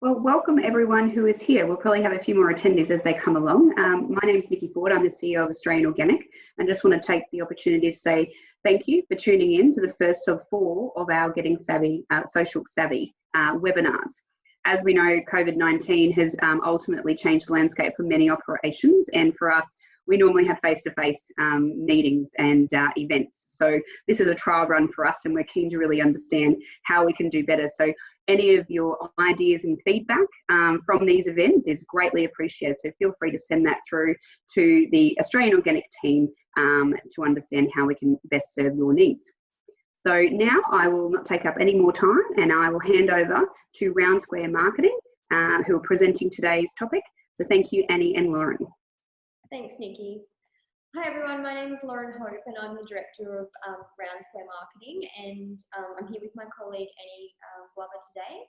Well, welcome everyone who is here. We'll probably have a few more attendees as they come along. My name is Nikki Ford. I'm the CEO of Australian Organic, and just want to take the opportunity to say thank you for tuning in to the first of 4 of our Getting Savvy, Social Savvy webinars. As we know, COVID-19 has ultimately changed the landscape for many operations, and for us, we normally have face-to-face meetings and events. So this is a trial run for us, and we're keen to really understand how we can do better. So any of your ideas and feedback from these events is greatly appreciated. So feel free to send that through to the Australian Organic team to understand how we can best serve your needs. So now I will not take up any more time, and I will hand over to Round Square Marketing, who are presenting today's topic. So thank you, Annie and Lauren. Thanks, Nikki. Hi everyone, my name is Lauren Hope and I'm the Director of Round Square Marketing, and I'm here with my colleague Annie Glover today.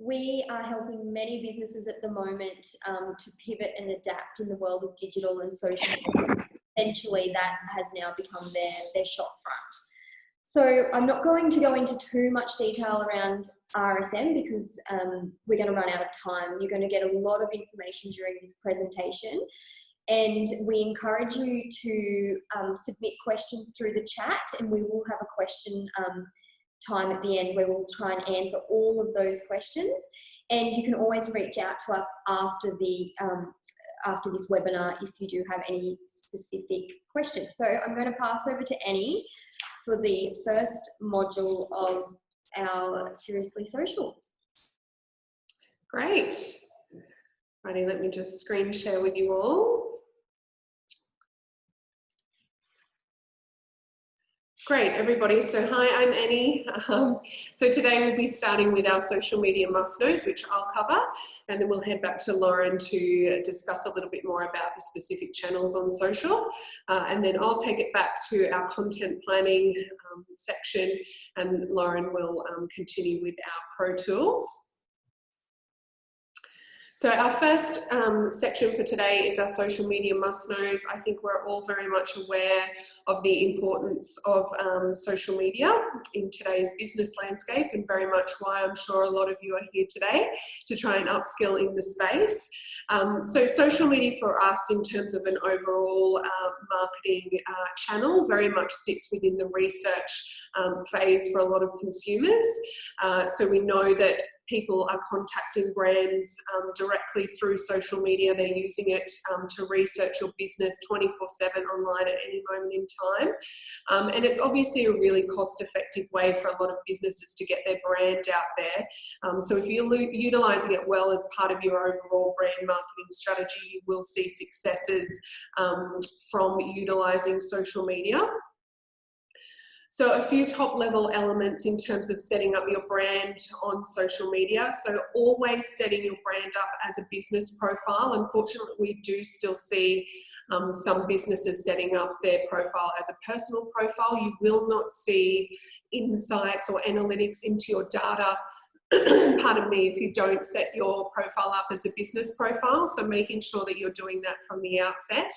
We are helping many businesses at the moment to pivot and adapt in the world of digital and social media. Essentially that has now become their shop front. So I'm not going to go into too much detail around RSM because we're going to run out of time. You're going to get a lot of information during this presentation. And we encourage you to submit questions through the chat, and we will have a question time at the end where we'll try and answer all of those questions. And you can always reach out to us after this webinar if you do have any specific questions. So I'm going to pass over to Annie for the first module of our Seriously Social. Great. Righty, let me just screen share with you all. Great, everybody. So hi, I'm Annie. So today we'll be starting with our social media must-knows, which I'll cover, and then we'll head back to Lauren to discuss a little bit more about the specific channels on social. And then I'll take it back to our content planning section, and Lauren will continue with our Pro Tools. So our first section for today is our social media must-knows. I think we're all very much aware of the importance of social media in today's business landscape, and very much why I'm sure a lot of you are here today to try and upskill in the space. So social media for us in terms of an overall marketing channel very much sits within the research phase for a lot of consumers. So we know that people are contacting brands directly through social media. They're using it to research your business 24/7 online at any moment in time. And it's obviously a really cost-effective way for a lot of businesses to get their brand out there. So if you're utilising it well as part of your overall brand marketing strategy, you will see successes from utilising social media. So a few top level elements in terms of setting up your brand on social media. So always setting your brand up as a business profile. Unfortunately, we do still see some businesses setting up their profile as a personal profile. You will not see insights or analytics into your data, pardon me, if you don't set your profile up as a business profile. So making sure that you're doing that from the outset.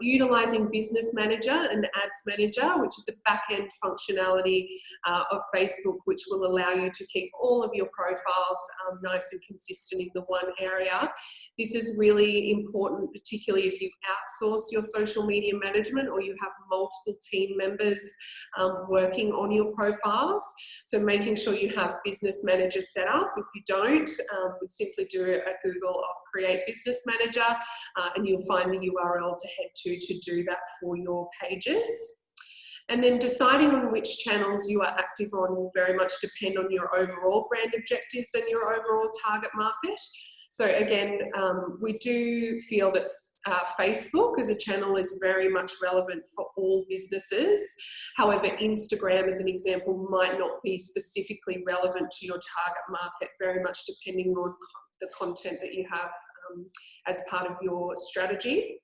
Utilising Business Manager and Ads Manager, which is a back-end functionality of Facebook, which will allow you to keep all of your profiles nice and consistent in the one area. This is really important, particularly if you outsource your social media management or you have multiple team members working on your profiles. So making sure you have Business Manager set up. If you don't, simply do a Google of Create Business Manager and you'll find the URL to head to do that for your pages. And then deciding on which channels you are active on will very much depend on your overall brand objectives and your overall target market. So again, we do feel that Facebook as a channel is very much relevant for all businesses. However, Instagram as an example might not be specifically relevant to your target market, very much depending on the content that you have as part of your strategy.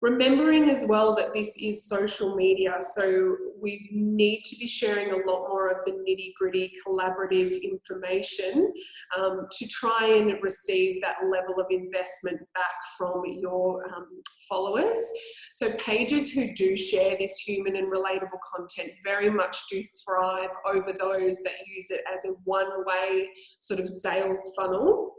Remembering as well that this is social media, so we need to be sharing a lot more of the nitty-gritty collaborative information to try and receive that level of investment back from your followers. So pages who do share this human and relatable content very much do thrive over those that use it as a one-way sort of sales funnel.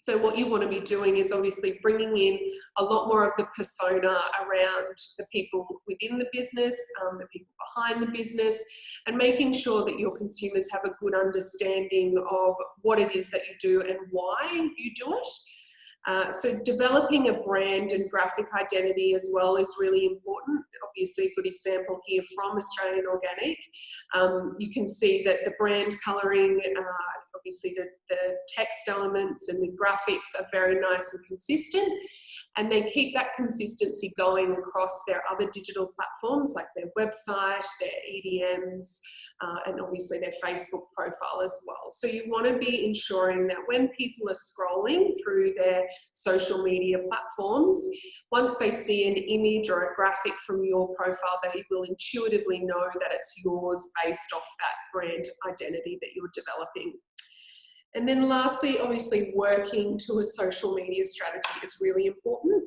So what you want to be doing is obviously bringing in a lot more of the persona around the people within the business, the people behind the business, and making sure that your consumers have a good understanding of what it is that you do and why you do it. So developing a brand and graphic identity as well is really important. Obviously a good example here from Australian Organic. You can see that the brand colouring, obviously the text elements and the graphics are very nice and consistent, and they keep that consistency going across their other digital platforms like their website, their EDMs, and obviously their Facebook profile as well. So you want to be ensuring that when people are scrolling through their social media platforms, once they see an image or a graphic from your profile, they will intuitively know that it's yours based off that brand identity that you're developing. And then lastly, obviously working to a social media strategy is really important.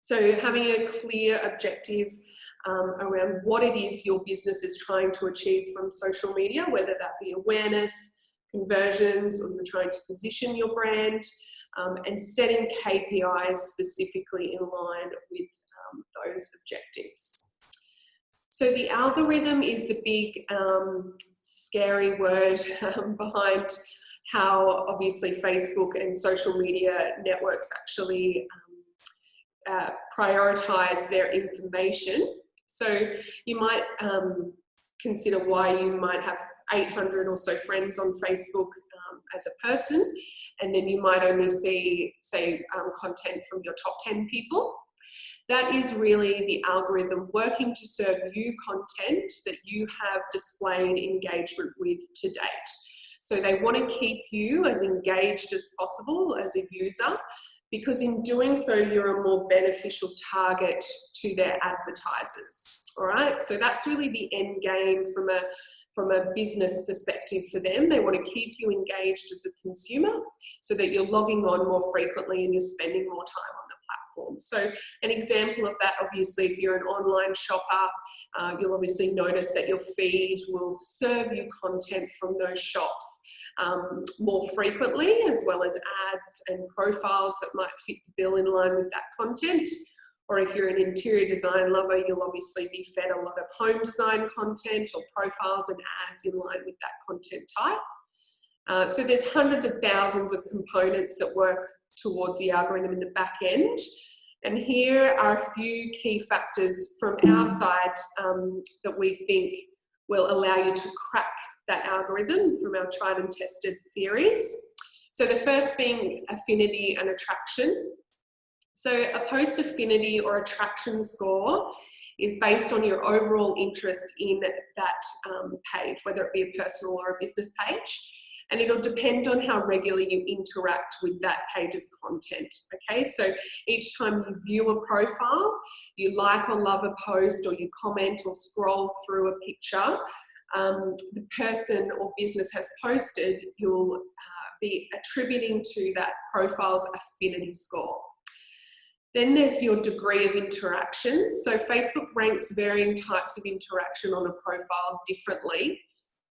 So having a clear objective around what it is your business is trying to achieve from social media, whether that be awareness, conversions, or you're trying to position your brand, and setting KPIs specifically in line with those objectives. So the algorithm is the big scary word behind how obviously Facebook and social media networks actually prioritize their information. So you might consider why you might have 800 or so friends on Facebook as a person, and then you might only see, say, content from your top 10 people. That is really the algorithm working to serve you content that you have displayed engagement with to date. So they want to keep you as engaged as possible as a user, because in doing so, you're a more beneficial target to their advertisers. All right, so that's really the end game from a business perspective for them. They want to keep you engaged as a consumer so that you're logging on more frequently and you're spending more time on the platform. So an example of that, obviously, if you're an online shopper, you'll obviously notice that your feed will serve you content from those shops more frequently, as well as ads and profiles that might fit the bill in line with that content. Or if you're an interior design lover, you'll obviously be fed a lot of home design content or profiles and ads in line with that content type. So there's hundreds of thousands of components that work towards the algorithm in the back end. And here are a few key factors from our side that we think will allow you to crack that algorithm from our tried and tested theories. So the first being affinity and attraction. So a post affinity or attraction score is based on your overall interest in that page, whether it be a personal or a business page. And it'll depend on how regularly you interact with that page's content, okay? So each time you view a profile, you like or love a post, or you comment or scroll through a picture, the person or business has posted, you'll be attributing to that profile's affinity score. Then there's your degree of interaction. So Facebook ranks varying types of interaction on a profile differently.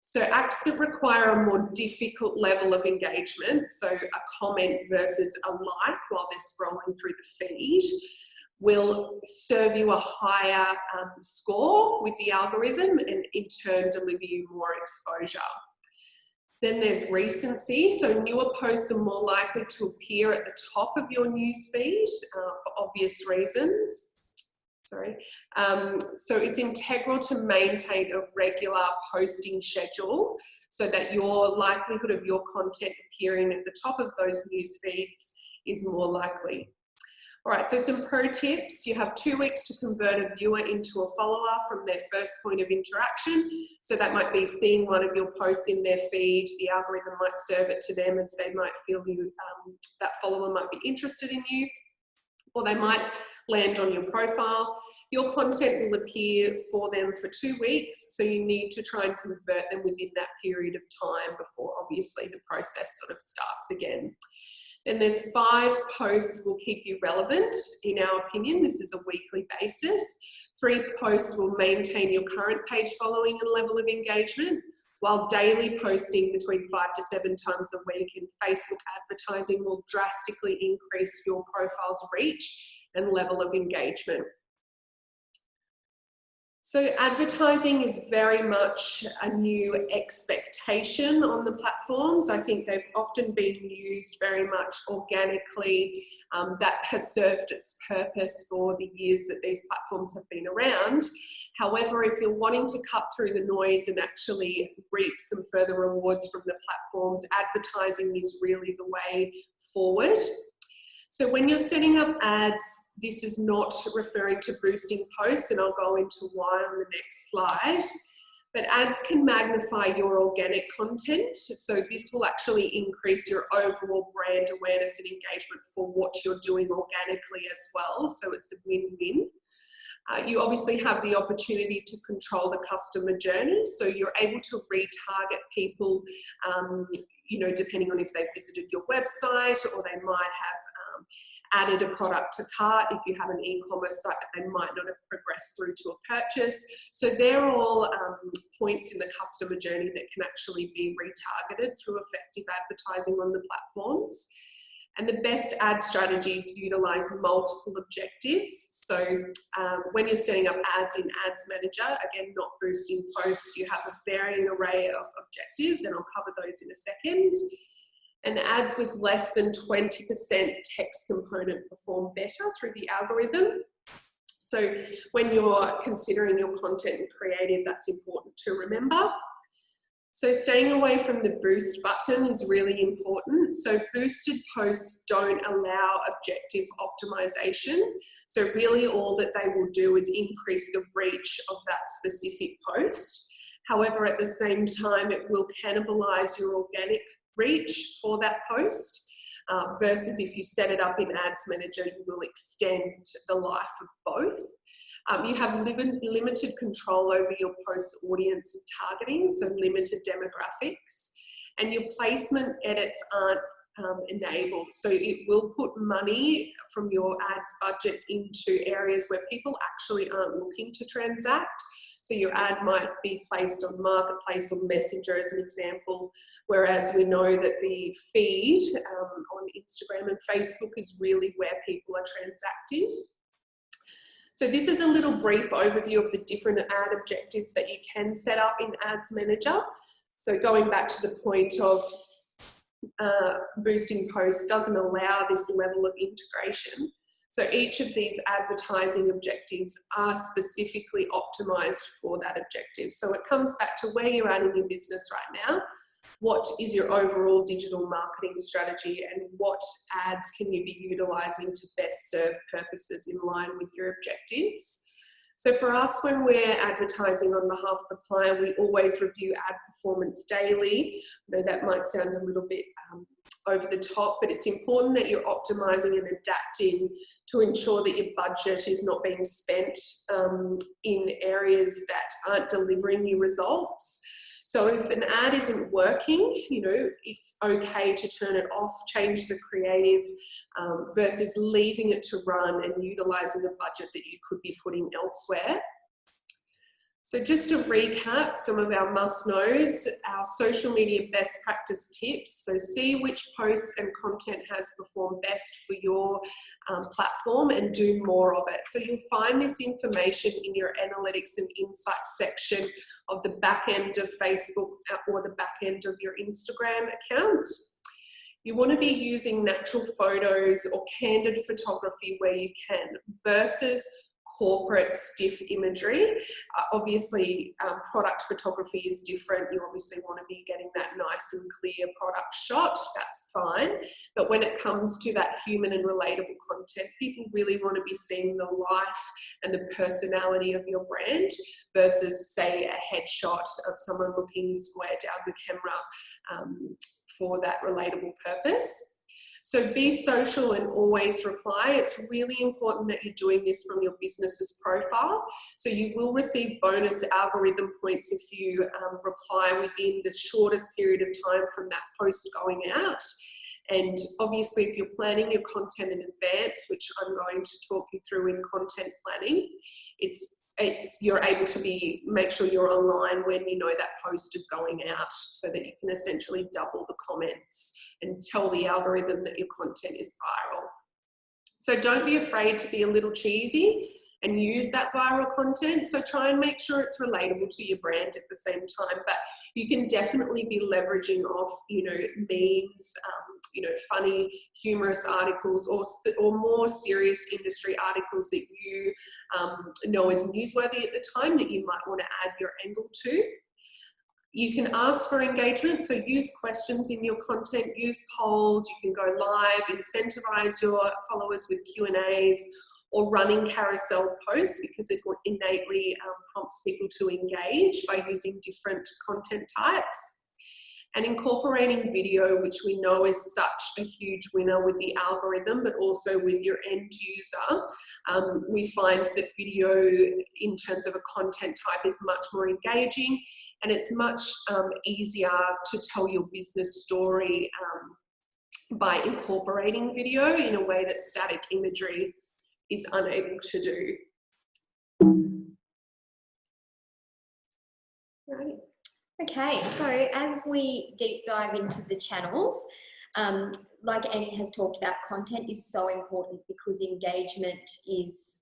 So acts that require a more difficult level of engagement, so a comment versus a like while they're scrolling through the feed, will serve you a higher score with the algorithm and in turn deliver you more exposure. Then there's recency, so newer posts are more likely to appear at the top of your newsfeed for obvious reasons. So it's integral to maintain a regular posting schedule so that your likelihood of your content appearing at the top of those news feeds is more likely. All right, so some pro tips. You have 2 weeks to convert a viewer into a follower from their first point of interaction. So that might be seeing one of your posts in their feed. The algorithm might serve it to them as they might feel that follower might be interested in you. or they might land on your profile. Your content will appear for them for 2 weeks, so you need to try and convert them within that period of time before obviously the process sort of starts again. Then there's 5 posts will keep you relevant, in our opinion. This is a weekly basis. 3 posts will maintain your current page following and level of engagement, while daily posting between 5 to 7 times a week in Facebook advertising will drastically increase your profile's reach and level of engagement. So advertising is very much a new expectation on the platforms. I think they've often been used very much organically. That has served its purpose for the years that these platforms have been around. However, if you're wanting to cut through the noise and actually reap some further rewards from the platforms, advertising is really the way forward. So when you're setting up ads, this is not referring to boosting posts, and I'll go into why on the next slide. But ads can magnify your organic content. So this will actually increase your overall brand awareness and engagement for what you're doing organically as well. So it's a win-win. You obviously have the opportunity to control the customer journey. So you're able to retarget people, you know, depending on if they've visited your website, or they might have added a product to cart. If you have an e-commerce site, that they might not have progressed through to a purchase. So they're all points in the customer journey that can actually be retargeted through effective advertising on the platforms. And the best ad strategies utilize multiple objectives. So when you're setting up ads in Ads Manager, again, not boosting posts, you have a varying array of objectives, and I'll cover those in a second. And ads with less than 20% text component perform better through the algorithm. So when you're considering your content and creative, that's important to remember. So staying away from the boost button is really important. So boosted posts don't allow objective optimization. So really all that they will do is increase the reach of that specific post. However, at the same time, it will cannibalize your organic reach for that post, versus if you set it up in Ads Manager, you will extend the life of both. You have limited control over your post audience and targeting, so limited demographics, and your placement edits aren't enabled. So it will put money from your ads budget into areas where people actually aren't looking to transact. So your ad might be placed on Marketplace or Messenger as an example, whereas we know that the feed on Instagram and Facebook is really where people are transacting. So this is a little brief overview of the different ad objectives that you can set up in Ads Manager. So going back to the point of boosting posts doesn't allow this level of integration. So each of these advertising objectives are specifically optimized for that objective. So it comes back to where you're at in your business right now. What is your overall digital marketing strategy, and what ads can you be utilizing to best serve purposes in line with your objectives? So for us, when we're advertising on behalf of the client, we always review ad performance daily. I know that might sound a little bit over the top, but it's important that you're optimizing and adapting to ensure that your budget is not being spent in areas that aren't delivering you results. So if an ad isn't working, you know, it's okay to turn it off, change the creative, versus leaving it to run and utilizing a budget that you could be putting elsewhere. So just to recap some of our must-knows, our social media best practice tips. So see which posts and content has performed best for your platform and do more of it. So you'll find this information in your analytics and insights section of the back end of Facebook or the back end of your Instagram account. You want to be using natural photos or candid photography where you can, versus corporate stiff imagery. Obviously, product photography is different. You obviously want to be getting that nice and clear product shot. That's fine. But when it comes to that human and relatable content, people really want to be seeing the life and the personality of your brand versus, say, a headshot of someone looking square down the camera for that relatable purpose. So be social and always reply. It's really important that you're doing this from your business's profile. So you will receive bonus algorithm points if you reply within the shortest period of time from that post going out. And obviously, if you're planning your content in advance, which I'm going to talk you through in content planning, you're able to make sure you're online when you know that post is going out, so that you can essentially double the comments and tell the algorithm that your content is viral. So don't be afraid to be a little cheesy and use that viral content. So try and make sure it's relatable to your brand at the same time, but you can definitely be leveraging off, memes, funny, humorous articles, or more serious industry articles that you know is newsworthy at the time that you might want to add your angle to. You can ask for engagement, so use questions in your content, use polls, you can go live, incentivize your followers with Q&As, or running carousel posts, because it innately prompts people to engage by using different content types. And incorporating video, which we know is such a huge winner with the algorithm, but also with your end user. We find that video, in terms of a content type, is much more engaging, and it's much easier to tell your business story by incorporating video in a way that static imagery is unable to do. Right. Okay, so as we deep dive into the channels, like Annie has talked about, content is so important because engagement is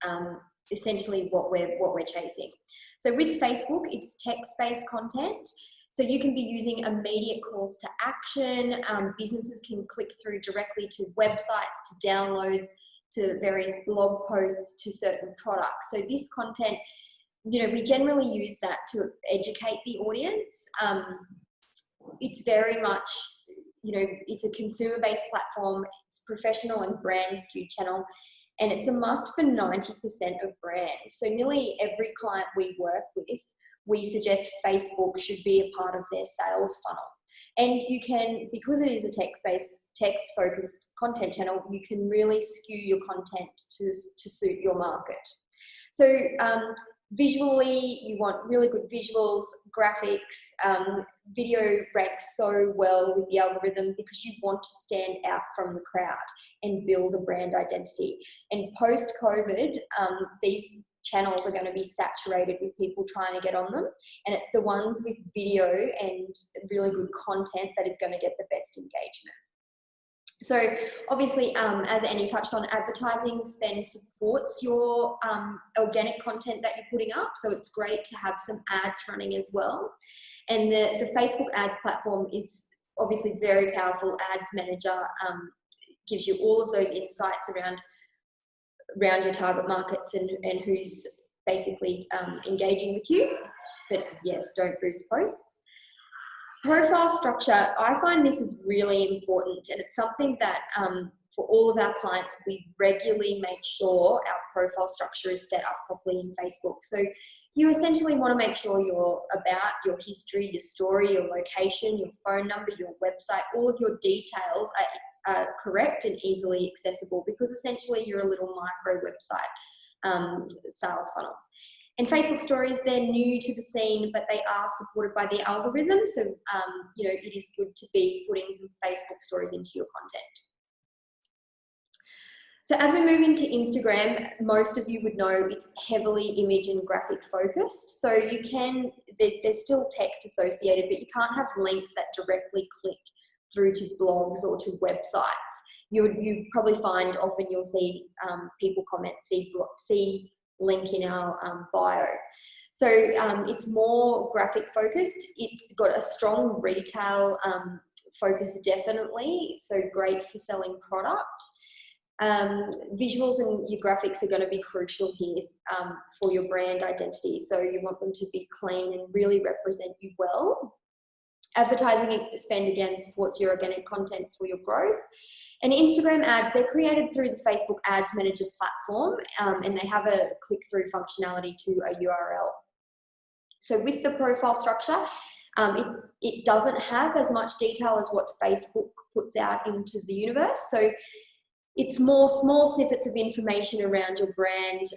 essentially what we're chasing. So with Facebook, it's text-based content. So you can be using immediate calls to action. Businesses can click through directly to websites, to downloads, to various blog posts, to certain products. So this content, we generally use that to educate the audience. It's very much, it's a consumer-based platform. It's professional and brand skewed channel, and it's a must for 90% of brands. So nearly every client we work with, we suggest Facebook should be a part of their sales funnel. And you can, because it is a text-focused content channel, you can really skew your content to suit your market. So visually, you want really good visuals, graphics. Video ranks so well with the algorithm because you want to stand out from the crowd and build a brand identity. And post-COVID, these channels are going to be saturated with people trying to get on them, and it's the ones with video and really good content that is going to get the best engagement. So obviously, as Annie touched on, advertising spend supports your organic content that you're putting up, so it's great to have some ads running as well. And the Facebook ads platform is obviously very powerful. Ads Manager gives you all of those insights around your target markets and who's basically engaging with you. But yes, don't boost posts. Profile structure, I find this is really important, and it's something that for all of our clients, we regularly make sure our profile structure is set up properly in Facebook. So you essentially want to make sure your about, your history, your story, your location, your phone number, your website, all of your details are correct and easily accessible, because essentially you're a little micro website sales funnel. And Facebook stories, they're new to the scene, but they are supported by the algorithm. So, it is good to be putting some Facebook stories into your content. So as we move into Instagram, most of you would know it's heavily image and graphic focused. So there's still text associated, but you can't have links that directly click through to blogs or to websites. You probably find often you'll see people comment, see link in our bio. So it's more graphic focused. It's got a strong retail focus, definitely. So great for selling product. Visuals and your graphics are going to be crucial here for your brand identity. So you want them to be clean and really represent you well. Advertising spend again supports your organic content for your growth. And Instagram ads, they're created through the Facebook Ads Manager platform, and they have a click-through functionality to a URL. So with the profile structure, It doesn't have as much detail as what Facebook puts out into the universe. So it's more small snippets of information around your brand.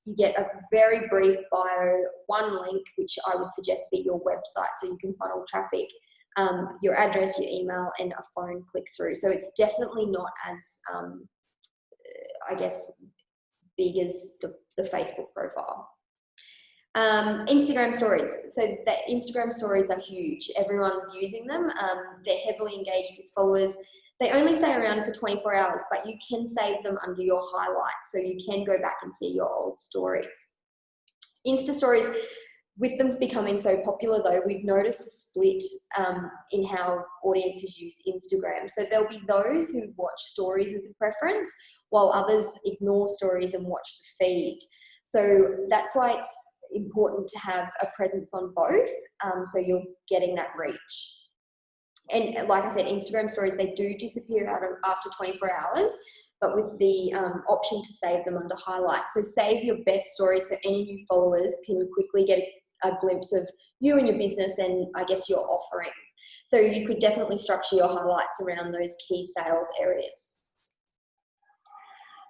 You get a very brief bio, one link, which I would suggest be your website so you can funnel traffic, your address, your email, and a phone click through. So it's definitely not as, I guess, big as the Facebook profile. Instagram stories. So the Instagram stories are huge. Everyone's using them. They're heavily engaged with followers. They only stay around for 24 hours, but you can save them under your highlights. So you can go back and see your old stories. Insta stories, with them becoming so popular though, we've noticed a split in how audiences use Instagram. So there'll be those who watch stories as a preference, while others ignore stories and watch the feed. So that's why it's important to have a presence on both, so you're getting that reach. And like I said, Instagram stories, they do disappear after 24 hours, but with the option to save them under highlights. So save your best stories so any new followers can quickly get a glimpse of you and your business and I guess your offering. So you could definitely structure your highlights around those key sales areas.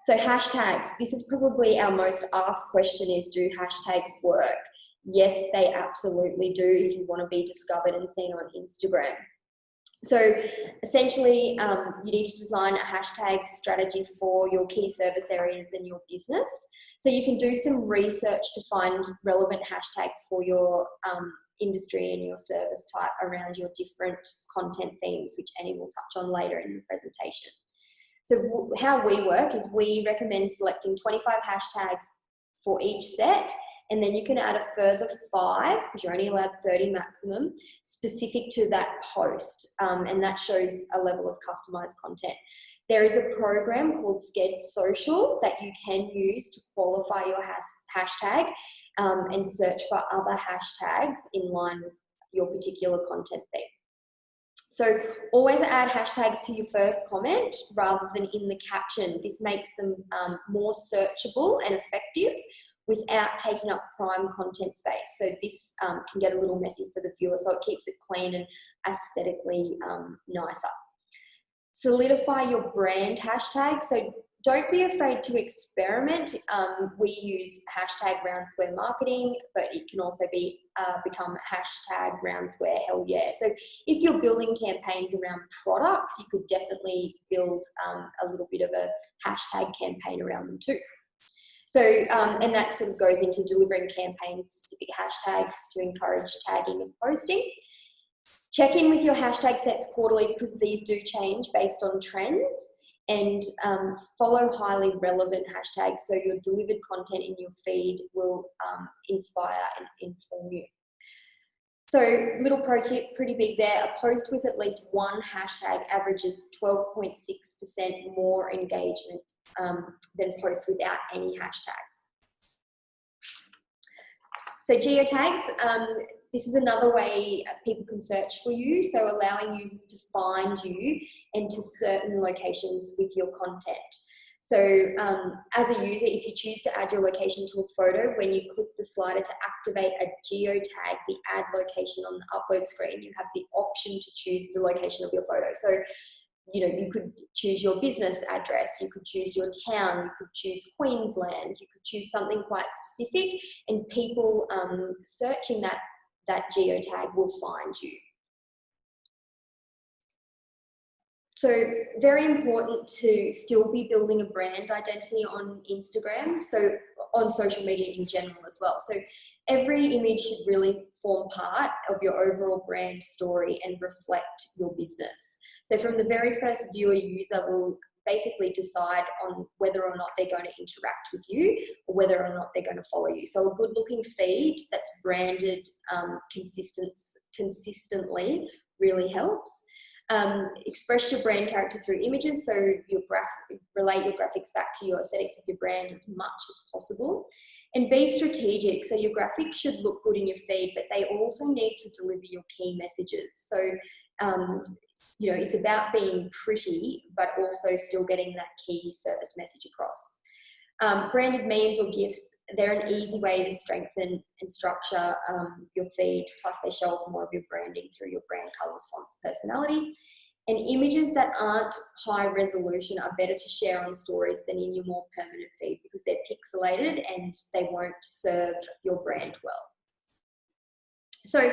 So hashtags, this is probably our most asked question is, do hashtags work? Yes, they absolutely do if you want to be discovered and seen on Instagram. So essentially, you need to design a hashtag strategy for your key service areas in your business. So you can do some research to find relevant hashtags for your industry and your service type around your different content themes, which Annie will touch on later in the presentation. So how we work is we recommend selecting 25 hashtags for each set, and then you can add a further 5, because you're only allowed 30 maximum, specific to that post, and that shows a level of customized content. There is a program called Sked Social that you can use to qualify your hashtag and search for other hashtags in line with your particular content theme. So always add hashtags to your first comment rather than in the caption. This makes them more searchable and effective without taking up prime content space. So this can get a little messy for the viewer, so it keeps it clean and aesthetically nicer. Solidify your brand hashtag. So don't be afraid to experiment. We use hashtag round square marketing, but it can also be become hashtag round square hell yeah. So if you're building campaigns around products, you could definitely build a little bit of a hashtag campaign around them too. So, and that sort of goes into delivering campaign-specific hashtags to encourage tagging and posting. Check in with your hashtag sets quarterly because these do change based on trends, and follow highly relevant hashtags so your delivered content in your feed will inspire and inform you. So little pro tip, pretty big there, a post with at least one hashtag averages 12.6% more engagement than posts without any hashtags. So geotags, this is another way people can search for you, so allowing users to find you and to certain locations with your content. So as a user, if you choose to add your location to a photo, when you click the slider to activate a geotag, the add location on the upload screen, you have the option to choose the location of your photo. So, you know, you could choose your business address, you could choose your town, you could choose Queensland, you could choose something quite specific, and people searching that geotag will find you. So very important to still be building a brand identity on Instagram, so on social media in general as well. So every image should really form part of your overall brand story and reflect your business. So from the very first viewer, user will basically decide on whether or not they're going to interact with you or whether or not they're going to follow you. So a good looking feed that's branded consistently really helps. Express your brand character through images, so relate your graphics back to your aesthetics of your brand as much as possible. And be strategic, so your graphics should look good in your feed, but they also need to deliver your key messages. So, you know, it's about being pretty, but also still getting that key service message across. Branded memes or GIFs, they're an easy way to strengthen and structure your feed, plus they show off more of your branding through your brand colours, fonts, personality. And images that aren't high resolution are better to share on stories than in your more permanent feed because they're pixelated and they won't serve your brand well. So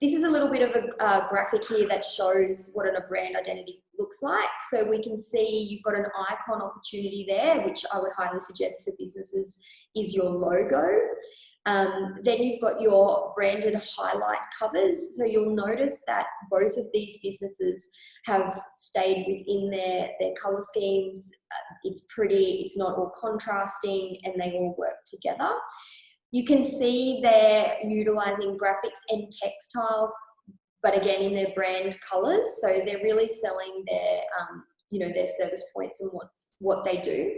this is a little bit of a graphic here that shows what a brand identity looks like. So we can see you've got an icon opportunity there, which I would highly suggest for businesses is your logo. Then you've got your branded highlight covers. So you'll notice that both of these businesses have stayed within their colour schemes. It's pretty, it's not all contrasting, and they all work together. You can see they're utilising graphics and textiles, but again in their brand colours. So they're really selling their, their service points and what they do.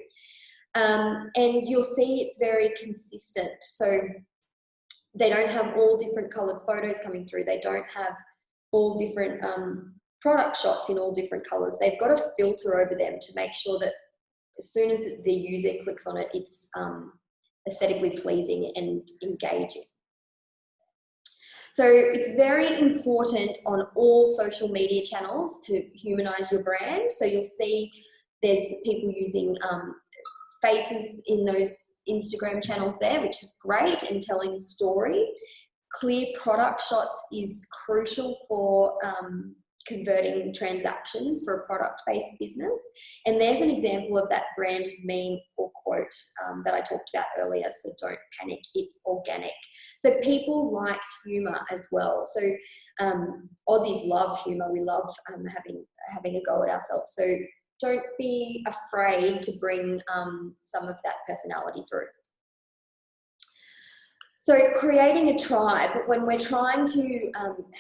And you'll see it's very consistent. So they don't have all different coloured photos coming through. They don't have all different product shots in all different colours. They've got a filter over them to make sure that as soon as the user clicks on it, it's aesthetically pleasing and engaging. So it's very important on all social media channels to humanize your brand. So you'll see there's people using faces in those Instagram channels there, which is great, and telling a story. Clear product shots is crucial for converting transactions for a product-based business. And there's an example of that branded meme or quote that I talked about earlier. So don't panic, it's organic. So people like humour as well. So Aussies love humour. We love having a go at ourselves. So don't be afraid to bring some of that personality through. So creating a tribe, when we're trying to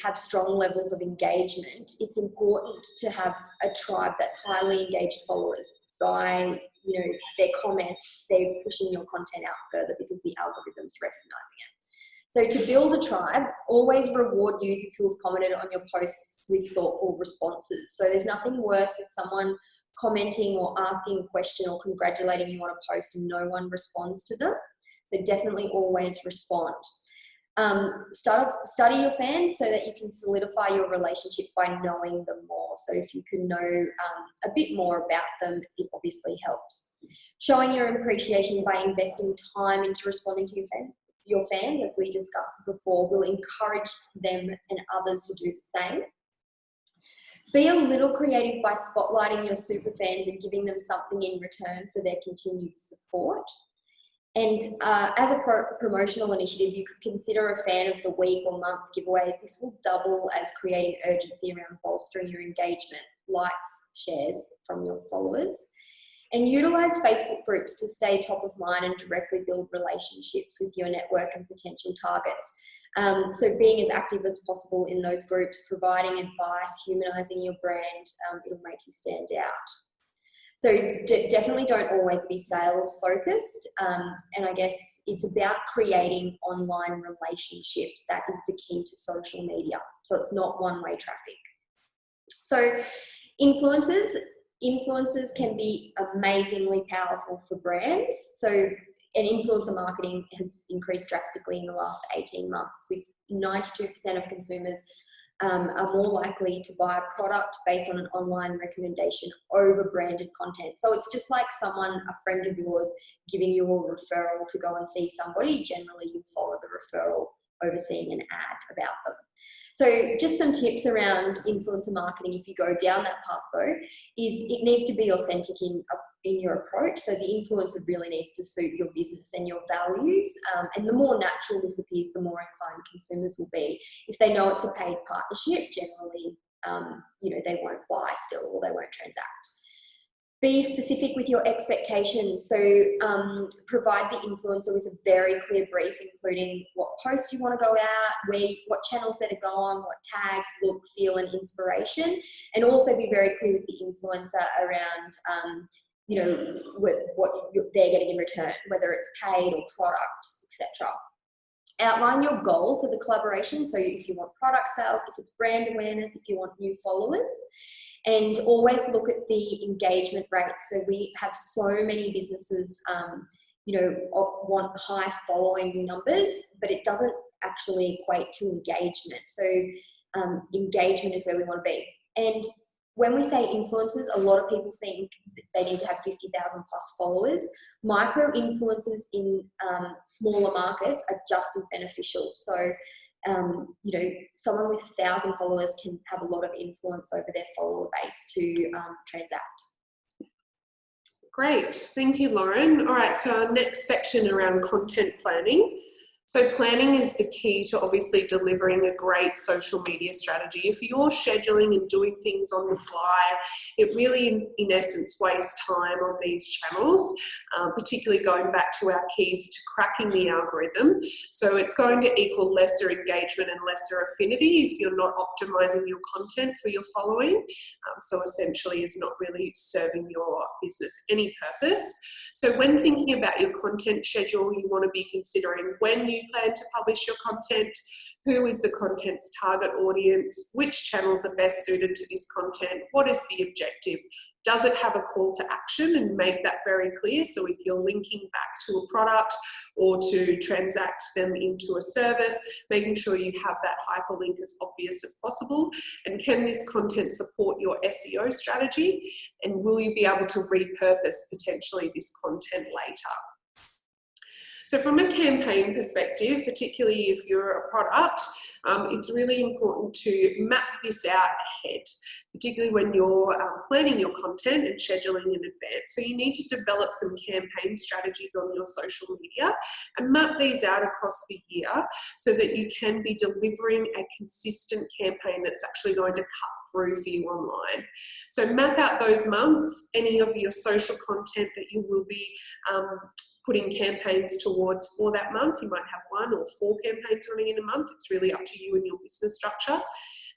have strong levels of engagement, it's important to have a tribe that's highly engaged followers by, their comments. They're pushing your content out further because the algorithm's recognizing it. So to build a tribe, always reward users who have commented on your posts with thoughtful responses. So there's nothing worse than someone commenting or asking a question or congratulating you on a post and no one responds to them. So definitely always respond. Study your fans so that you can solidify your relationship by knowing them more. So if you can know a bit more about them, it obviously helps. Showing your appreciation by investing time into responding to your fans, as we discussed before, will encourage them and others to do the same. Be a little creative by spotlighting your super fans and giving them something in return for their continued support. And as a promotional initiative, you could consider a fan of the week or month giveaways. This will double as creating urgency around bolstering your engagement, likes, shares from your followers. And utilise Facebook groups to stay top of mind and directly build relationships with your network and potential targets. So being as active as possible in those groups, providing advice, humanising your brand, it'll make you stand out. So definitely don't always be sales focused. And I guess it's about creating online relationships. That is the key to social media. So it's not one-way traffic. So influencers can be amazingly powerful for brands. So and influencer marketing has increased drastically in the last 18 months, with 92% of consumers are more likely to buy a product based on an online recommendation over branded content. So it's just like a friend of yours, giving you a referral to go and see somebody. Generally, you follow the referral over seeing an ad about them. So just some tips around influencer marketing, if you go down that path though, is it needs to be authentic in your approach. So the influencer really needs to suit your business and your values. And the more natural this appears, the more inclined consumers will be. If they know it's a paid partnership, generally, they won't buy still, or they won't transact. Be specific with your expectations. So provide the influencer with a very clear brief, including what posts you want to go out, what channels they're to go on, what tags, look, feel, and inspiration. And also be very clear with the influencer around what they're getting in return, whether it's paid or product, etc. Outline your goal for the collaboration. So if you want product sales, if it's brand awareness, if you want new followers. And always look at the engagement rate. So we have so many businesses want high following numbers, but it doesn't actually equate to engagement. So engagement is where we want to be. And when we say influencers, a lot of people think they need to have 50,000 plus followers. Micro influencers in smaller markets are just as beneficial. So, someone with 1,000 followers can have a lot of influence over their follower base to transact. Great, thank you, Lauren. All right, so our next section around content planning. So planning is the key to obviously delivering a great social media strategy. If you're scheduling and doing things on the fly, it really, in essence, wastes time on these channels, particularly going back to our keys to cracking the algorithm. So it's going to equal lesser engagement and lesser affinity if you're not optimizing your content for your following. So essentially it's not really serving your business any purpose. So when thinking about your content schedule, you want to be considering when you plan to publish your content, who is the content's target audience, which channels are best suited to this content, what is the objective, does it have a call to action, and make that very clear. So if you're linking back to a product or to transact them into a service, making sure you have that hyperlink as obvious as possible. And can this content support your SEO strategy? And will you be able to repurpose potentially this content later? So from a campaign perspective, particularly if you're a product, it's really important to map this out ahead, particularly when you're planning your content and scheduling in advance. So you need to develop some campaign strategies on your social media and map these out across the year so that you can be delivering a consistent campaign that's actually going to cut through for you online. So map out those months, any of your social content that you will be putting campaigns towards for that month. You might have 1 or 4 campaigns running in a month. It's really up to you and your business structure.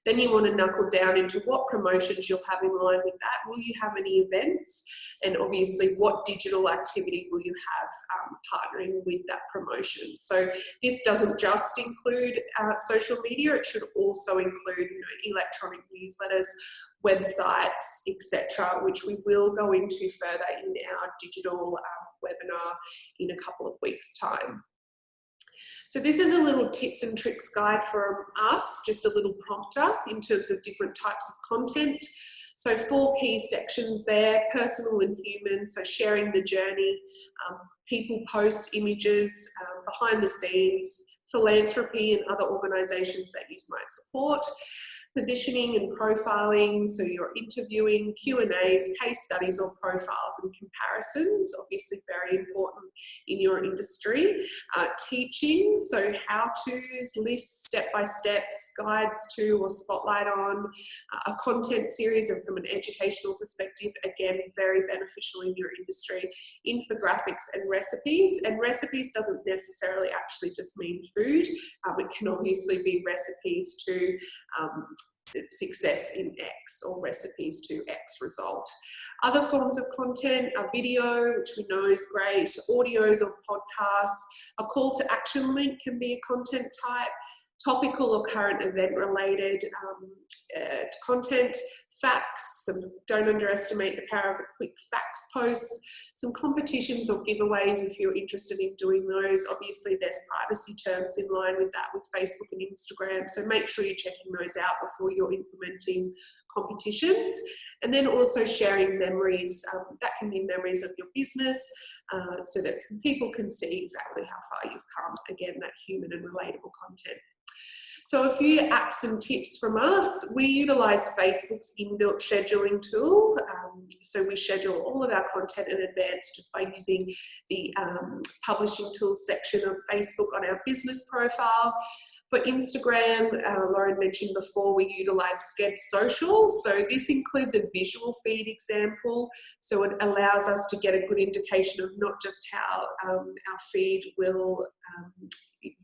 Then you want to knuckle down into what promotions you'll have in line with that. Will you have any events? And obviously, what digital activity will you have partnering with that promotion? So this doesn't just include social media. It should also include electronic newsletters, websites, etc., which we will go into further in our digital webinar in a couple of weeks' time. So this is a little tips and tricks guide from us, just a little prompter in terms of different types of content. So 4 key sections there: personal and human, so sharing the journey, people post images, behind the scenes, philanthropy and other organisations that you might support, positioning and profiling, so you're interviewing, Q&As, case studies or profiles and comparisons, obviously very important in your industry. Teaching, so how-tos, lists, step-by-steps, guides to or spotlight on, a content series, and from an educational perspective, again, very beneficial in your industry. Infographics and recipes doesn't necessarily actually just mean food. It can obviously be recipes to success in X or recipes to X result. Other forms of content are video, which we know is great, audios or podcasts. A call to action link can be a content type, topical or current event related content, facts, don't underestimate the power of a quick facts post, some competitions or giveaways if you're interested in doing those. Obviously there's privacy terms in line with that with Facebook and Instagram, so make sure you're checking those out before you're implementing competitions. And then also sharing memories, that can be memories of your business, so that people can see exactly how far you've come. Again, that human and relatable content. So a few apps and tips from us. We utilize Facebook's inbuilt scheduling tool. So we schedule all of our content in advance just by using the publishing tools section of Facebook on our business profile. For Instagram, Lauren mentioned before, we utilize Sched Social. So this includes a visual feed example. So it allows us to get a good indication of not just how our feed will,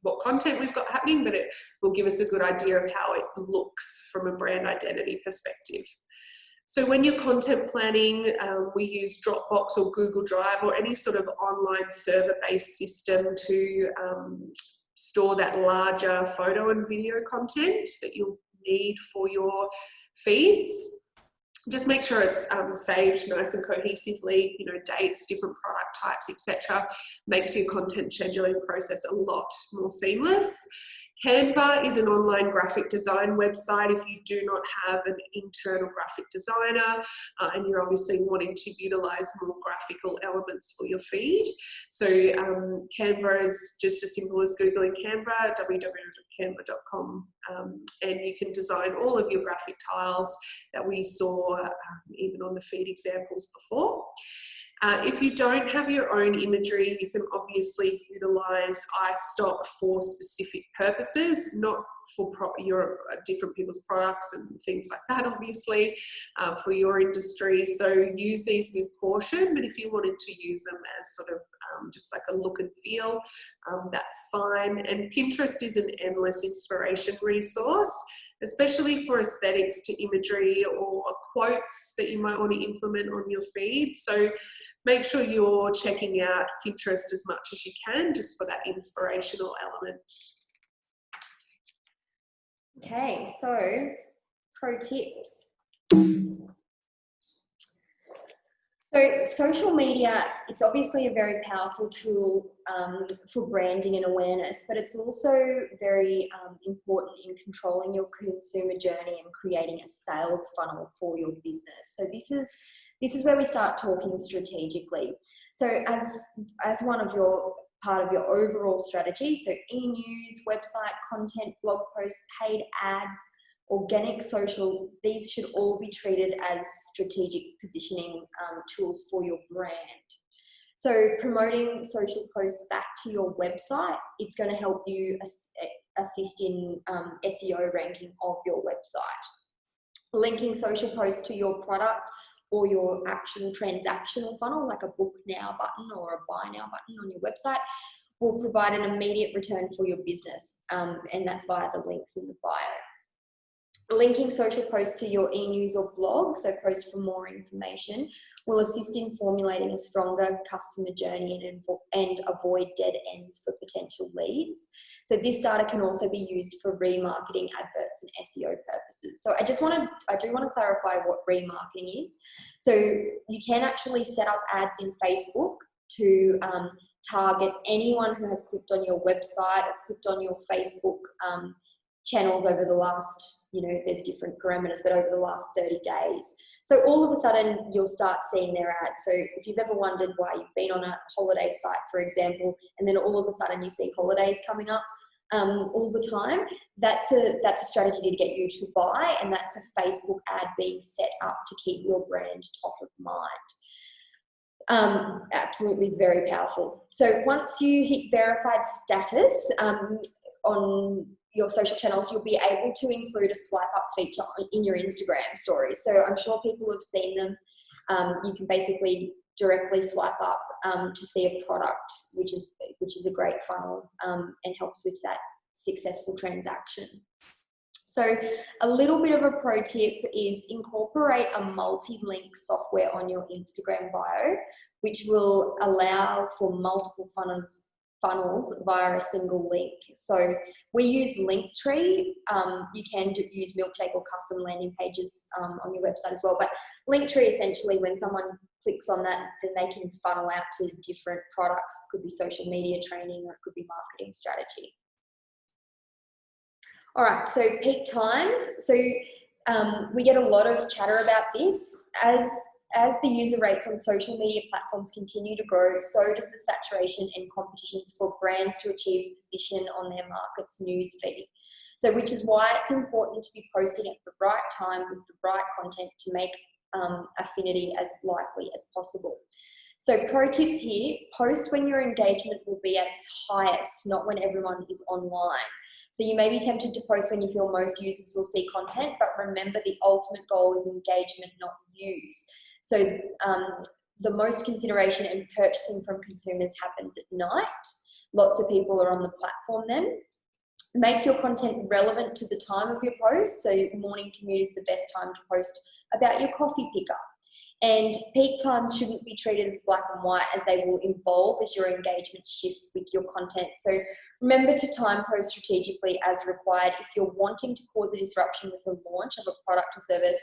what content we've got happening, but it will give us a good idea of how it looks from a brand identity perspective. So when you're content planning, we use Dropbox or Google Drive or any sort of online server-based system to store that larger photo and video content that you'll need for your feeds. Just make sure it's saved nice and cohesively, you know, dates, different product types, etc. Makes your content scheduling process a lot more seamless. Canva is an online graphic design website if you do not have an internal graphic designer and you're obviously wanting to utilize more graphical elements for your feed. So Canva is just as simple as Googling Canva, www.canva.com, and you can design all of your graphic tiles that we saw even on the feed examples before. If you don't have your own imagery, you can obviously utilize iStock for specific purposes, not for your different people's products and things like that, obviously, for your industry. So use these with caution, but if you wanted to use them as sort of just like a look and feel, that's fine. And Pinterest is an endless inspiration resource, especially for aesthetics to imagery or quotes that you might want to implement on your feed. So make sure you're checking out Pinterest as much as you can, just for that inspirational element. Okay, so pro tips. So social media, it's obviously a very powerful tool for branding and awareness, but it's also very important in controlling your consumer journey and creating a sales funnel for your business. So this is where we start talking strategically. So as one of your part of your overall strategy, so e-news, website content, blog posts, paid ads, organic social, these should all be treated as strategic positioning tools for your brand. So promoting social posts back to your website, it's going to help you assist in SEO ranking of your website. Linking social posts to your product or your actual transactional funnel, like a book now button or a buy now button on your website, will provide an immediate return for your business, and that's via the links in the bio. Linking social posts to your e-news or blog, so post for more information, will assist in formulating a stronger customer journey and avoid dead ends for potential leads. So this data can also be used for remarketing, adverts and SEO purposes. So I do want to clarify what remarketing is. So you can actually set up ads in Facebook to target anyone who has clicked on your website or clicked on your Facebook channels over the last, there's different parameters, but over the last 30 days. So all of a sudden you'll start seeing their ads. So if you've ever wondered why you've been on a holiday site, for example, and then all of a sudden you see holidays coming up all the time, that's a strategy to get you to buy, and that's a Facebook ad being set up to keep your brand top of mind. Absolutely very powerful. So once you hit verified status on your social channels, you'll be able to include a swipe up feature in your Instagram stories. So I'm sure people have seen them. You can basically directly swipe up to see a product, which is a great funnel and helps with that successful transaction. So a little bit of a pro tip is incorporate a multi-link software on your Instagram bio, which will allow for multiple funnels via a single link. So we use Linktree. You can use Milkshake or custom landing pages on your website as well. But Linktree, essentially, when someone clicks on that, then they can funnel out to different products. It could be social media training, or it could be marketing strategy. All right, so peak times. So we get a lot of chatter about this. As the user rates on social media platforms continue to grow, so does the saturation and competitions for brands to achieve position on their market's news feed. So which is why it's important to be posting at the right time with the right content to make affinity as likely as possible. So pro tips here, post when your engagement will be at its highest, not when everyone is online. So you may be tempted to post when you feel most users will see content, but remember the ultimate goal is engagement, not views. So the most consideration and purchasing from consumers happens at night. Lots of people are on the platform then. Make your content relevant to the time of your post. So morning commute is the best time to post about your coffee pickup. And peak times shouldn't be treated as black and white, as they will evolve as your engagement shifts with your content. So remember to time post strategically as required. If you're wanting to cause a disruption with the launch of a product or service,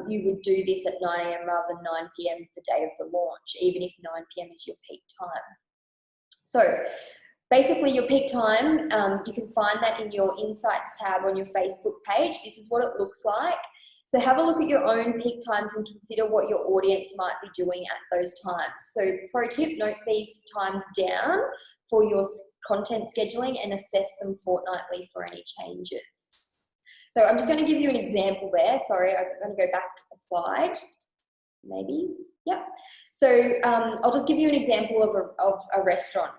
you would do this at 9 a.m. rather than 9 p.m. the day of the launch, even if 9 p.m. is your peak time. So basically your peak time, you can find that in your Insights tab on your Facebook page. This is what it looks like. So have a look at your own peak times and consider what your audience might be doing at those times. So pro tip, note these times down for your content scheduling and assess them fortnightly for any changes. So I'm just going to give you an example there. Sorry, I'm going to go back a slide. Maybe, yep. So I'll just give you an example of a restaurant.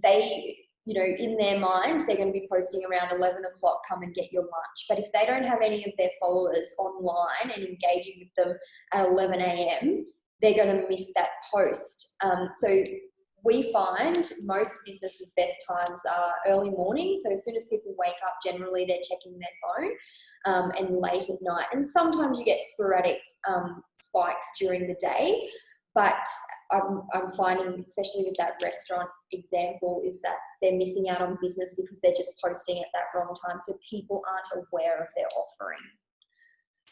They, you know, in their mind, they're going to be posting around 11 o'clock, come and get your lunch. But if they don't have any of their followers online and engaging with them at 11 a.m., they're going to miss that post. So we find most businesses' best times are early morning. So as soon as people wake up, generally they're checking their phone, and late at night. And sometimes you get sporadic spikes during the day. But I'm finding, especially with that restaurant example, is that they're missing out on business because they're just posting at that wrong time. So people aren't aware of their offering.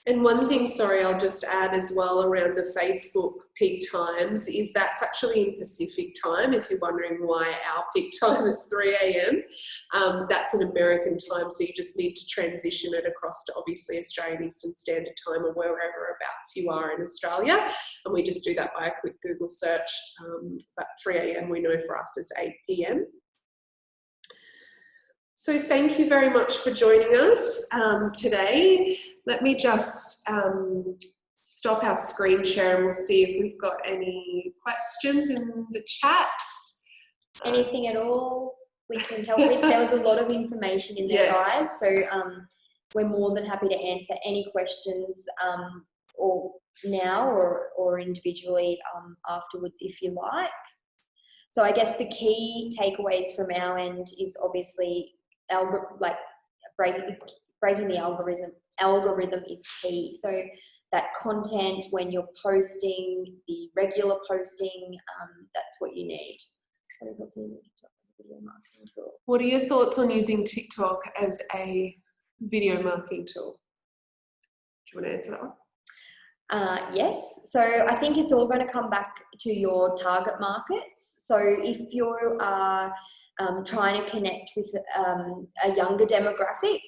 And one thing, sorry, I'll just add as well around the Facebook peak times is that's actually in Pacific time. If you're wondering why our peak time is 3 a.m, that's an American time. So you just need to transition it across to obviously Australian Eastern Standard Time or whereabouts you are in Australia. And we just do that by a quick Google search. But 3 a.m. we know for us is 8 p.m. So thank you very much for joining us today. Let me just stop our screen share and we'll see if we've got any questions in the chat. Anything at all we can help with? There was a lot of information in there, yes. guys. So we're more than happy to answer any questions or now or individually afterwards if you like. So I guess the key takeaways from our end is obviously breaking the algorithm is key. So that content when you're posting, the regular posting, that's what you need. What are your thoughts on using TikTok as a video marketing tool? Do you want to answer that one? Yes, so I think it's all going to come back to your target markets. So if you are trying to connect with a younger demographic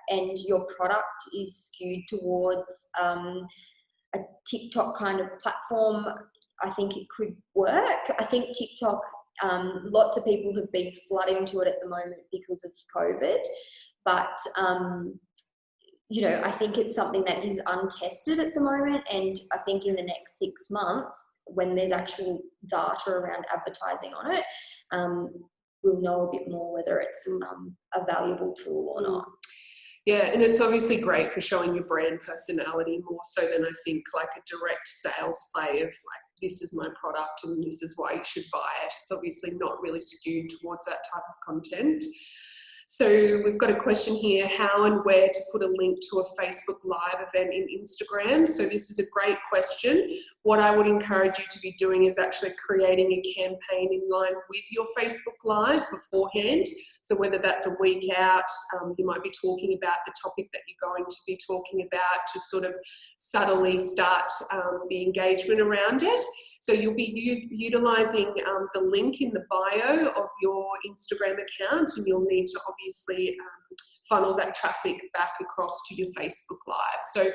and your product is skewed towards a TikTok kind of platform, I think it could work. I think TikTok, lots of people have been flooding to it at the moment because of COVID, but you know, I think it's something that is untested at the moment, and I think in the next 6 months, when there's actual data around advertising on it, we'll know a bit more whether it's a valuable tool or not. Yeah, and it's obviously great for showing your brand personality more so than I think like a direct sales play of like, this is my product and this is why you should buy it. It's obviously not really skewed towards that type of content. So we've got a question here, how and where to put a link to a Facebook Live event in Instagram. So this is a great question. What I would encourage you to be doing is actually creating a campaign in line with your Facebook Live beforehand. So whether that's a week out, you might be talking about the topic that you're going to be talking about to sort of subtly start the engagement around it. So you'll be utilising the link in the bio of your Instagram account, and you'll need to obviously funnel that traffic back across to your Facebook Live. So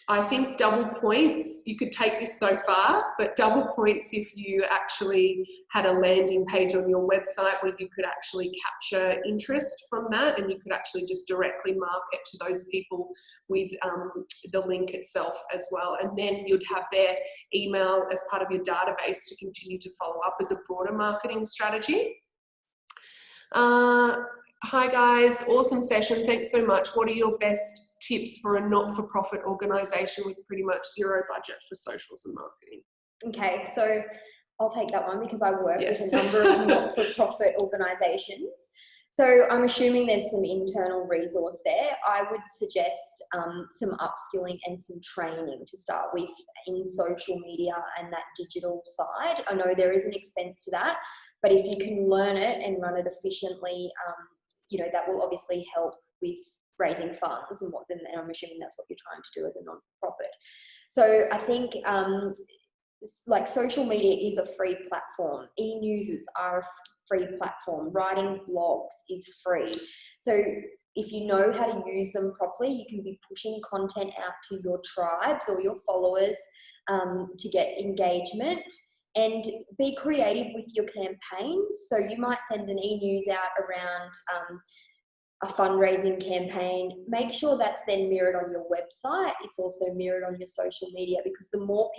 I think double points, you could take this so far, but double points if you actually had a landing page on your website where you could actually capture interest from that, and you could actually just directly market to those people with the link itself as well. And then you'd have their email as part of your database to continue to follow up as a broader marketing strategy. Hi guys, awesome session. Thanks so much. What are your best tips for a not-for-profit organisation with pretty much zero budget for socials and marketing? Okay, so I'll take that one because I work with a number of not-for-profit organisations. So I'm assuming there's some internal resource there. I would suggest some upskilling and some training to start with in social media and that digital side. I know there is an expense to that, but if you can learn it and run it efficiently, you know, that will obviously help with raising funds and then I'm assuming that's what you're trying to do as a non-profit. So I think like social media is a free platform. E-newses are a free platform. Writing blogs is free. So if you know how to use them properly, you can be pushing content out to your tribes or your followers to get engagement, and be creative with your campaigns. So you might send an e-news out around a fundraising campaign. Make sure that's then mirrored on your website. It's also mirrored on your social media, because the more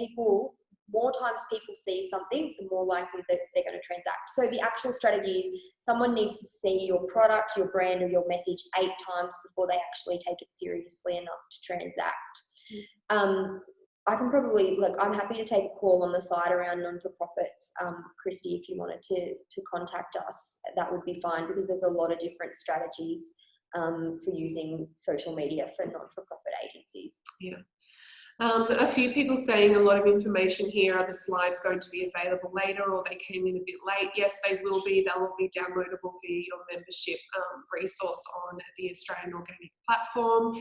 times people see something, the more likely that they're going to transact. So the actual strategy is someone needs to see your product, your brand, or your message 8 times before they actually take it seriously enough to transact. I can probably, I'm happy to take a call on the side around non-for-profits. Christy, if you wanted to contact us, that would be fine, because there's a lot of different strategies for using social media for non-for-profit agencies. Yeah. A few people saying a lot of information here. Are the slides going to be available later, or they came in a bit late? Yes, they will be. They will be downloadable via your membership resource on the Australian Organic platform.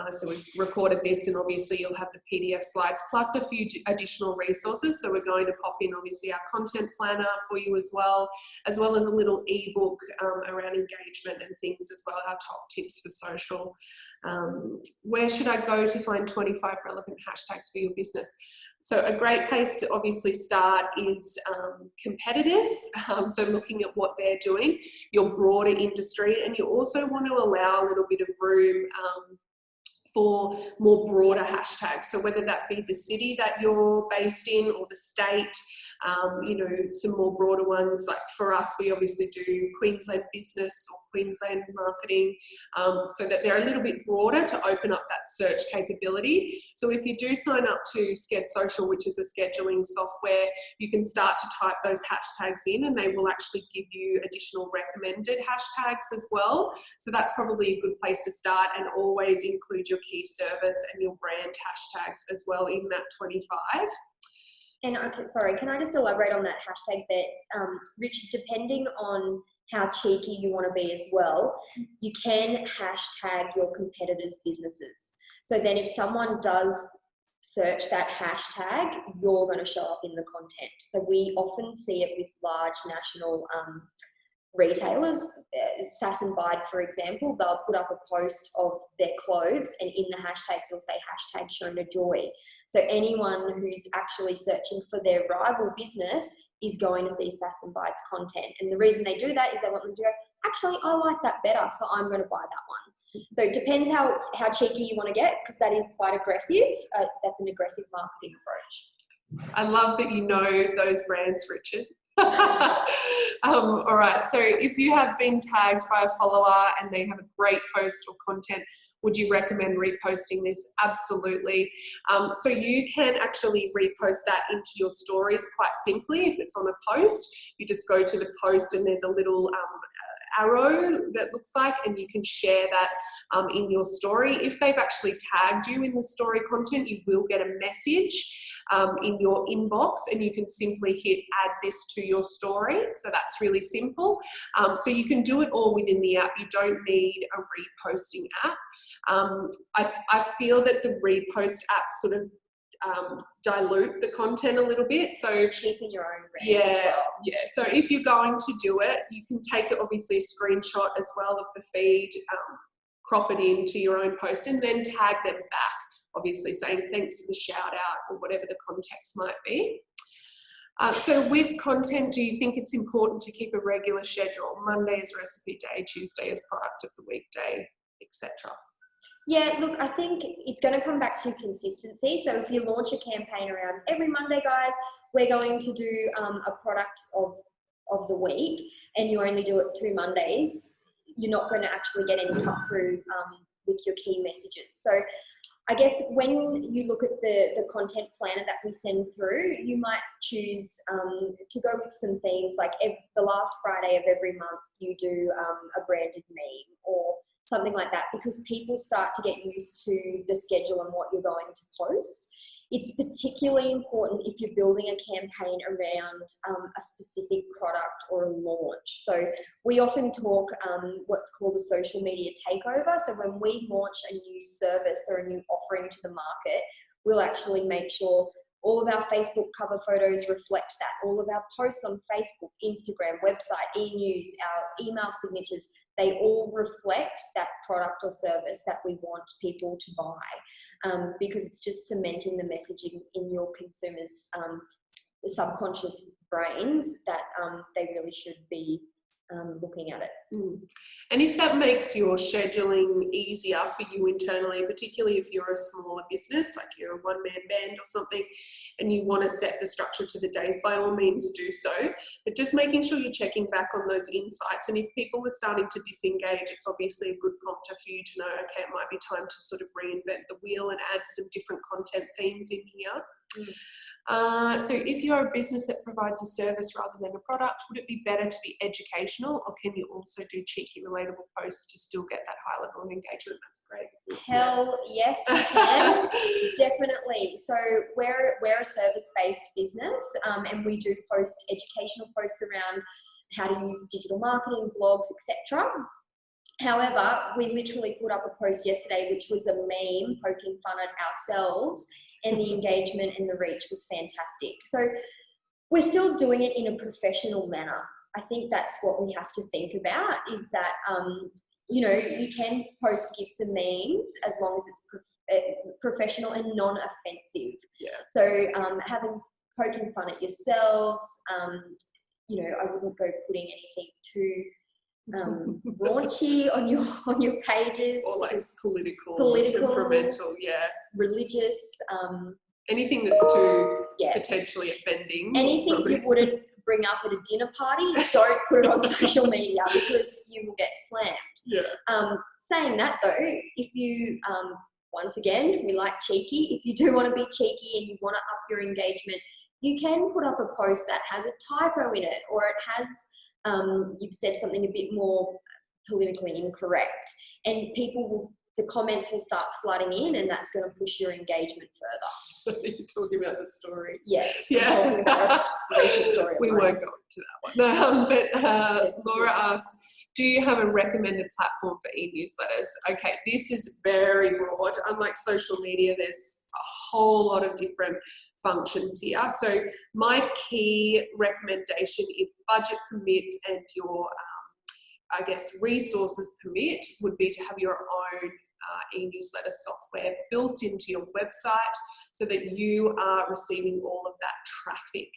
So we've recorded this, and obviously you'll have the PDF slides plus a few additional resources. So we're going to pop in obviously our content planner for you as well as a little ebook around engagement and things as well, our top tips for social. Where should I go to find 25 relevant hashtags for your business? So a great place to obviously start is competitors. So looking at what they're doing, your broader industry, and you also want to allow a little bit of room for more broader hashtags. So whether that be the city that you're based in or the state, some more broader ones. Like for us, we obviously do Queensland business or Queensland marketing, so that they're a little bit broader to open up that search capability. So if you do sign up to Sched Social, which is a scheduling software, you can start to type those hashtags in, and they will actually give you additional recommended hashtags as well. So that's probably a good place to start, and always include your key service and your brand hashtags as well in that 25. And okay, sorry, can I just elaborate on that hashtags there? Richard, depending on how cheeky you want to be as well, you can hashtag your competitors' businesses. So then if someone does search that hashtag, you're going to show up in the content. So we often see it with large national retailers. Sass and Bide, for example, they'll put up a post of their clothes, and in the hashtags they'll say hashtag Shona Joy. So anyone who's actually searching for their rival business is going to see Sass and Bide's content. And the reason they do that is they want them to go, actually, I like that better, so I'm going to buy that one. So it depends how cheeky you want to get, because that is quite aggressive. That's an aggressive marketing approach. I love that you know those brands, Richard. All right, so if you have been tagged by a follower and they have a great post or content, would you recommend reposting this? Absolutely. So you can actually repost that into your stories quite simply. If it's on a post, you just go to the post and there's a little arrow that looks like, and you can share that in your story. If they've actually tagged you in the story content, you will get a message in your inbox, and you can simply hit add this to your story. So that's really simple. So you can do it all within the app. You don't need a reposting app. I feel that the repost apps sort of dilute the content a little bit. So cheapen your own brand as well. Yeah. So if you're going to do it, you can take obviously a screenshot as well of the feed, crop it into your own post, and then tag them back, obviously saying thanks for the shout out or whatever the context might be. So with content, do you think it's important to keep a regular schedule? Monday is recipe day, Tuesday is product of the week day, etc. Yeah, look, I think it's going to come back to consistency. So if you launch a campaign around every Monday, guys, we're going to do a product of the week, and you only do it 2 Mondays, you're not going to actually get any cut through with your key messages. So I guess when you look at the content planner that we send through, you might choose to go with some themes, like the last Friday of every month you do a branded meme or something like that, because people start to get used to the schedule and what you're going to post. It's particularly important if you're building a campaign around a specific product or a launch. So we often talk what's called a social media takeover. So when we launch a new service or a new offering to the market, we'll actually make sure all of our Facebook cover photos reflect that. All of our posts on Facebook, Instagram, website, e-news, our email signatures, they all reflect that product or service that we want people to buy, because it's just cementing the messaging in your consumers' subconscious brains that they really should be looking at it. And if that makes your scheduling easier for you internally, particularly if you're a smaller business, like you're a one-man band or something, and you want to set the structure to the days, by all means do so. But just making sure you're checking back on those insights. And if people are starting to disengage, it's obviously a good prompter for you to know, okay, it might be time to sort of reinvent the wheel and add some different content themes in here. So if you're a business that provides a service rather than a product, would it be better to be educational, or can you also do cheeky relatable posts to still get that high level of engagement? That's great. Hell yes, you can. Definitely. So we're a service-based business, and we do post educational posts around how to use digital marketing, blogs, etc. However, we literally put up a post yesterday which was a meme poking fun at ourselves, and the engagement and the reach was fantastic. So we're still doing it in a professional manner. I think that's what we have to think about, is that, you know, you can post GIFs and memes as long as it's professional and non-offensive. Yeah. So poking fun at yourselves, you know, I wouldn't go putting anything too raunchy on your pages, or like political, temperamental, religious, anything that's too potentially offending. Anything you wouldn't bring up at a dinner party, don't put it on social media, because you will get slammed. Saying that though, if you once again, we like cheeky. If you do want to be cheeky and you want to up your engagement, you can put up a post that has a typo in it, or it has you've said something a bit more politically incorrect, and the comments will start flooding in, and that's going to push your engagement further. You're talking about the story. Yes. Yeah. I'm talking about a recent story. We won't go into that one. But Laura asks, do you have a recommended platform for e-newsletters? Okay, this is very broad. Unlike social media, there's a whole lot of different functions here. So my key recommendation, if budget permits and your, I guess, resources permit, would be to have your own e-newsletter software built into your website so that you are receiving all of that traffic.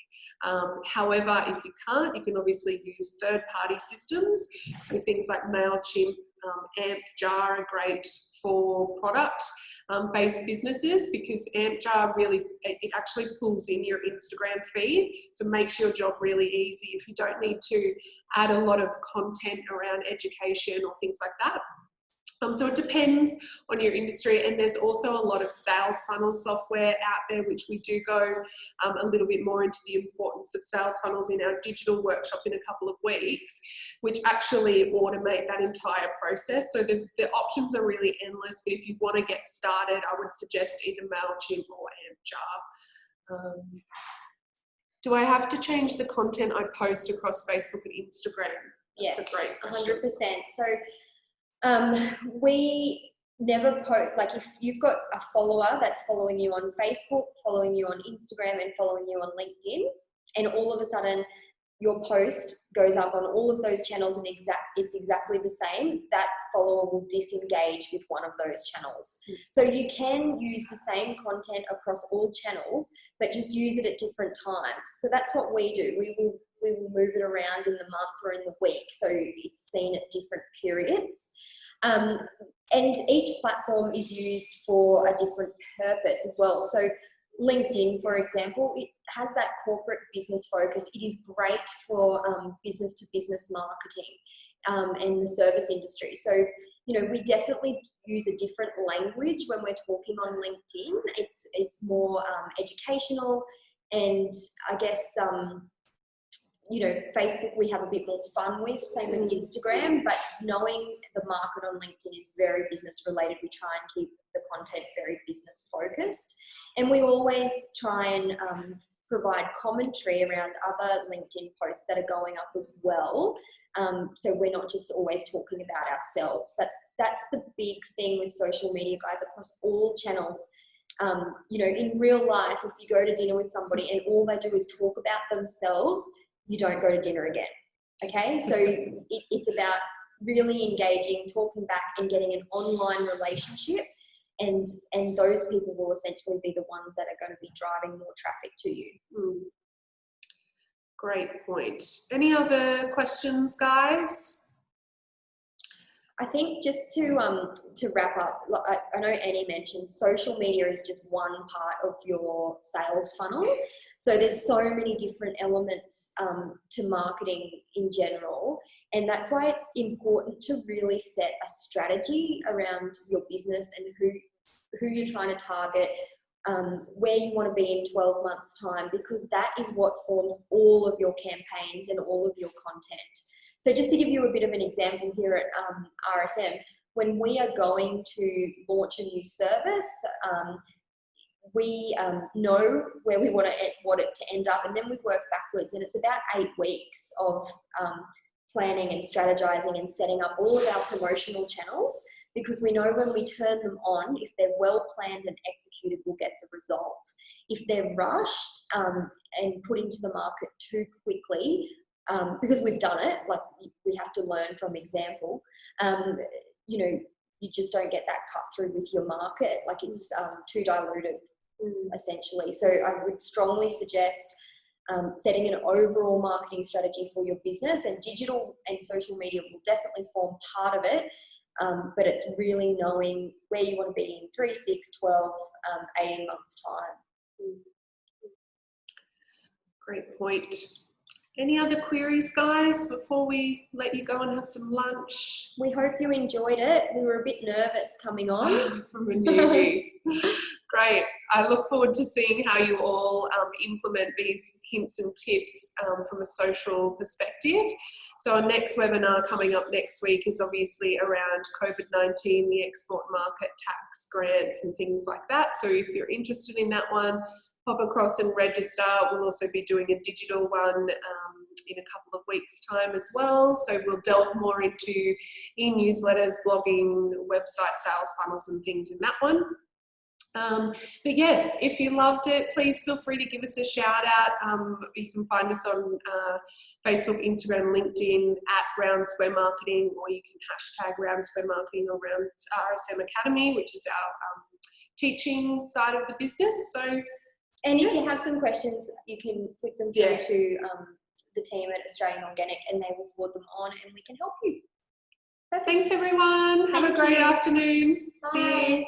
However, if you can't, you can obviously use third-party systems. So things like MailChimp, AmpJar are great for product-based businesses, because AmpJar it actually pulls in your Instagram feed, so makes your job really easy if you don't need to add a lot of content around education or things like that. So it depends on your industry, and there's also a lot of sales funnel software out there, which we do go a little bit more into the importance of sales funnels in our digital workshop in a couple of weeks, which actually automate that entire process. So the options are really endless, but if you want to get started, I would suggest either MailChimp or AmpJar. Do I have to change the content I post across Facebook and Instagram? That's a great question. 100%. So we never post, like if you've got a follower that's following you on Facebook, following you on Instagram, and following you on LinkedIn, and all of a sudden your post goes up on all of those channels and it's exactly the same, that follower will disengage with one of those channels. So you can use the same content across all channels, but just use it at different times. So that's what we do. We will move it around in the month or in the week, so it's seen at different periods. And each platform is used for a different purpose as well. So LinkedIn, for example, it has that corporate business focus. It is great for business to business marketing and the service industry. So, you know, we definitely use a different language when we're talking on LinkedIn. It's more educational, and I guess you know, Facebook we have a bit more fun with, same with Instagram, but knowing the market on LinkedIn is very business related. We try and keep the content very business focused. And we always try and provide commentary around other LinkedIn posts that are going up as well. So we're not just always talking about ourselves. That's the big thing with social media, guys, across all channels. You know, in real life, if you go to dinner with somebody and all they do is talk about themselves, you don't go to dinner again. Okay, so it's about really engaging, talking back, and getting an online relationship. And those people will essentially be the ones that are going to be driving more traffic to you. Great point. Any other questions, guys? I think just to wrap up, I know Annie mentioned social media is just one part of your sales funnel. So there's so many different elements to marketing in general. And that's why it's important to really set a strategy around your business and who you're trying to target, where you want to be in 12 months' time, because that is what forms all of your campaigns and all of your content. So just to give you a bit of an example here at RSM, when we are going to launch a new service, we know where we want it to end up, and then we work backwards. And it's about 8 weeks of planning and strategizing and setting up all of our promotional channels, because we know when we turn them on, if they're well planned and executed, we'll get the result. If they're rushed and put into the market too quickly, because we've done it, like we have to learn from example, you know, you just don't get that cut through with your market. Like it's too diluted, essentially. So I would strongly suggest setting an overall marketing strategy for your business, and digital and social media will definitely form part of it. But it's really knowing where you want to be in 3, 6, 12, 18 months' time. Great point. Any other queries, guys, before we let you go and have some lunch? We hope you enjoyed it. We were a bit nervous coming on. From a newbie. Great. I look forward to seeing how you all implement these hints and tips from a social perspective. So our next webinar coming up next week is obviously around COVID-19, the export market tax grants and things like that. So if you're interested in that one, pop across and register. We'll also be doing a digital one in a couple of weeks' time as well. So we'll delve more into e-newsletters, blogging, website sales funnels and things in that one. But yes, if you loved it, please feel free to give us a shout out. You can find us on Facebook, Instagram, LinkedIn at Round Square Marketing, or you can hashtag Round Square Marketing or Round RSM Academy, which is our teaching side of the business. So. And if you have some questions, you can flick them through to the team at Australian Organic, and they will forward them on and we can help you. Thanks everyone. Have a great afternoon. Bye. See you.